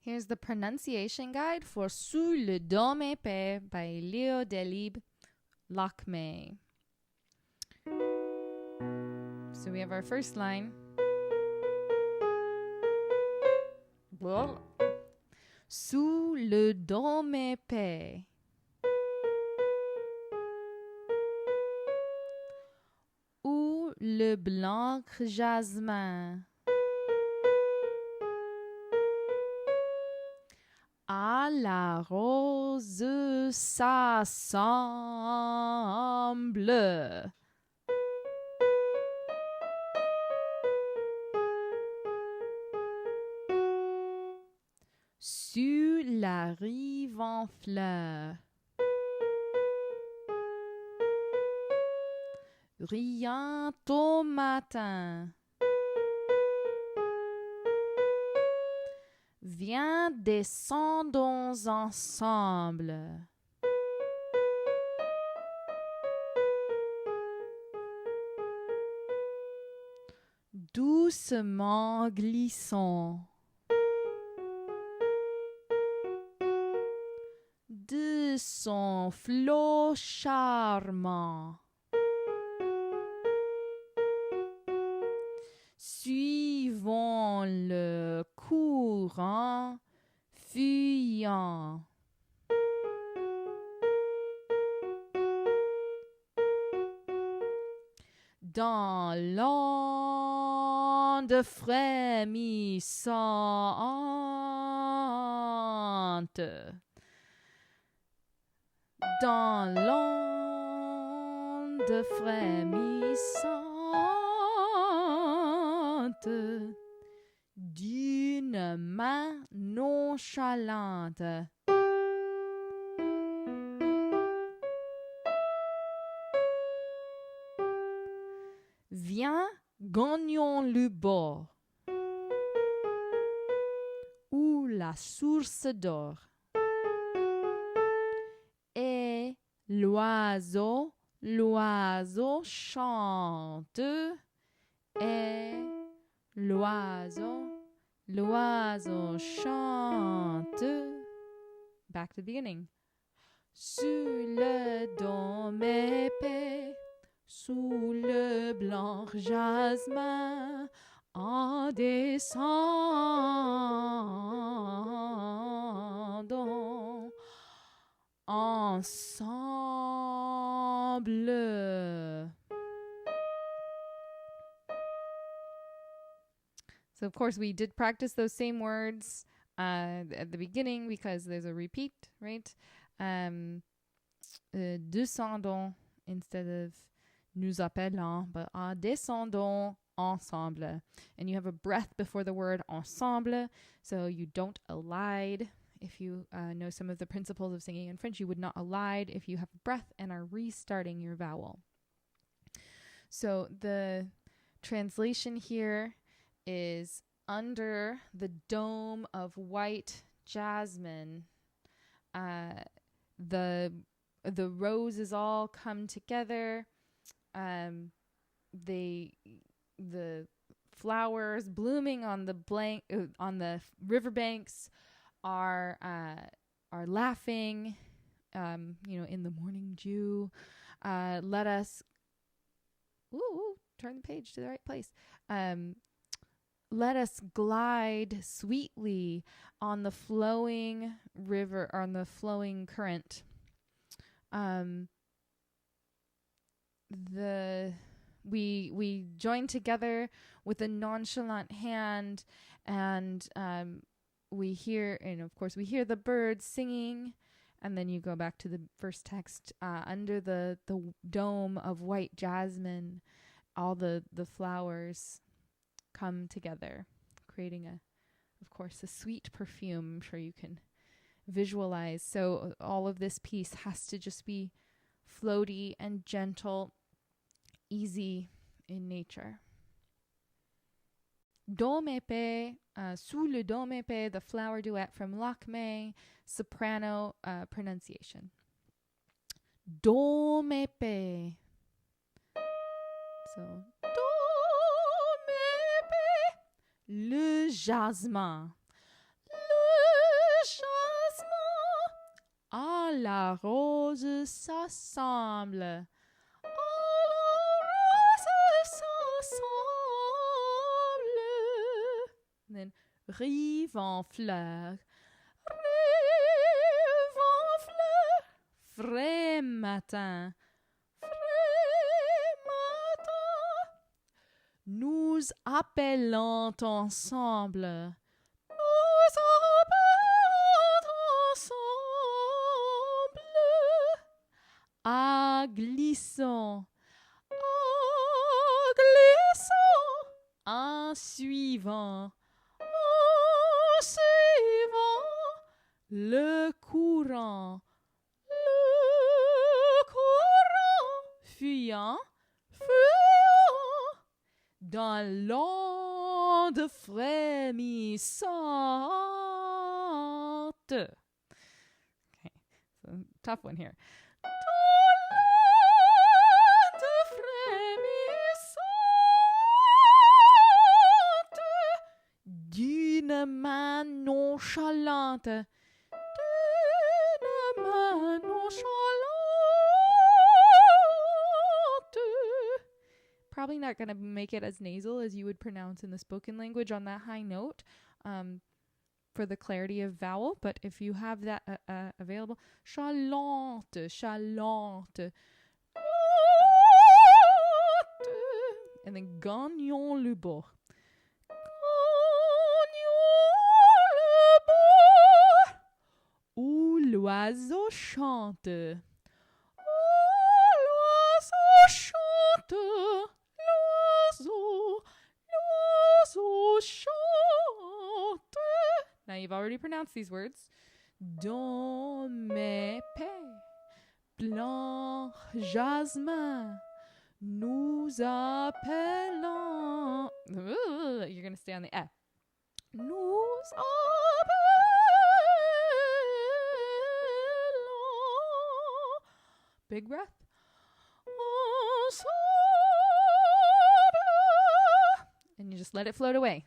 Here's the pronunciation guide for Sous le dôme épais by Léo Delibes, Lakme. So we have our first line. Well, sous le dôme épais. Où le blanc jasmin. À la rose s'assemble. Sur la rive en fleurs. Riant au matin. Viens, descendons ensemble. Doucement glissons. De son flot charmant. Suivons le courant fuyant. Dans l'onde frémissante. Dans l'onde frémissante d'une main nonchalante. Viens, gagnons le bord où la source dort. Et l'oiseau chante. Et l'oiseau chante. Back to the beginning. Sous le dôme épais, sous le blanc jasmin, en descendant ensemble. So, of course, we did practice those same words at the beginning because there's a repeat, right? Descendons instead of nous appelons, but descendons ensemble. And you have a breath before the word ensemble, so you don't elide. If you know some of the principles of singing in French, you would not elide if you have breath and are restarting your vowel. So the translation here is under the dome of white jasmine. The roses all come together. The flowers blooming on the riverbanks are laughing. In the morning dew. Let us. Turn the page to the right place. Let us glide sweetly on the flowing river, on the flowing current. We join together with a nonchalant hand, and we hear the birds singing, and then you go back to the first text. Under the dome of white jasmine, all the flowers come together, creating a sweet perfume. I'm sure you can visualize. So all of this piece has to just be floaty and gentle, easy in nature. Dôme épais, Sous le dôme épais, the Flower Duet from Lakme, soprano pronunciation. Dôme épais. So, dôme épais, le jasmin. Le à la rose s'assemble. And then rive en fleurs. Rive en fleurs. Frais matin. Frais matin. Nous appelons ensemble. Nous appelons ensemble. À glissant. À glissant. En suivant. En suivant. Le courant. Le courant. Fuyant. Fuyant. Dans l'onde frémissante. Okay, so tough one here. Dans l'onde frémissante d'une main nonchalante. D'une main nonchalante. Probably not going to make it as nasal as you would pronounce in the spoken language on that high note for the clarity of vowel. But if you have that available, chalante, chalante, and then gagnons le beau. Gagnons le beau. Où l'oiseau chante. L'oiseau chante. L'oiseau chante. Now you've already pronounced these words. Dans mes pets, blanc jasmin, nous appelons. You're going to stay on the F. Nous appelons. Big breath. Ensemble. And you just let it float away.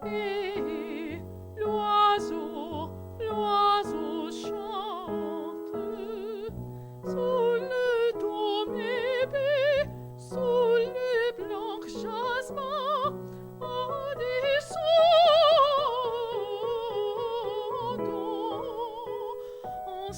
Et l'oiseau, l'oiseau chante sous le dôme épais, sous les blancs jasmins, en descendant, en